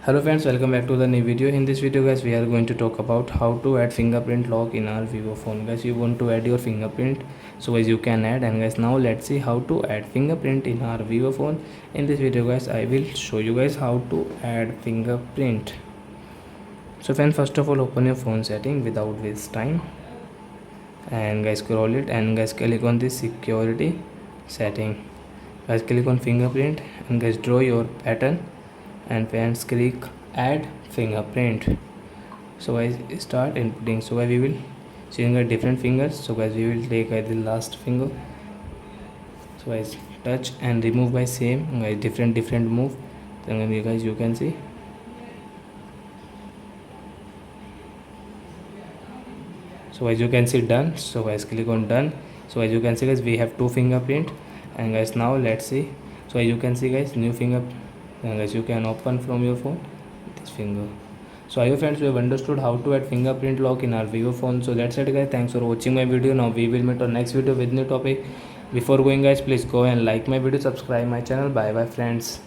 Hello friends, welcome back to the new video. In this video guys, we are going to talk about how to add fingerprint lock in our vivo phone. Guys, you want to add your fingerprint, so guys you can add. And guys, now let's see how to add fingerprint in our vivo phone. In this video guys, I will show you guys how to add fingerprint. So friends, first of all, open your phone setting without waste time, and guys scroll it, and guys click on this security setting. Guys click on fingerprint, and guys draw your pattern, and friends click add fingerprint. So guys start inputting. So guys we will change the different fingers. So guys we will take the last finger. So guys touch and remove by same guys different move. Then guys you can see. So as you can see done. So guys click on done. So as you can see guys we have two fingerprint. And guys now let's see. So as you can see guys new finger, and guys you can open from your phone this finger. So I hope friends we have understood how to add fingerprint lock in our vivo phone. So that's it guys, thanks for watching my video. Now we will meet on next video with new topic. Before going guys, please go and like my video, subscribe my channel. Bye bye friends.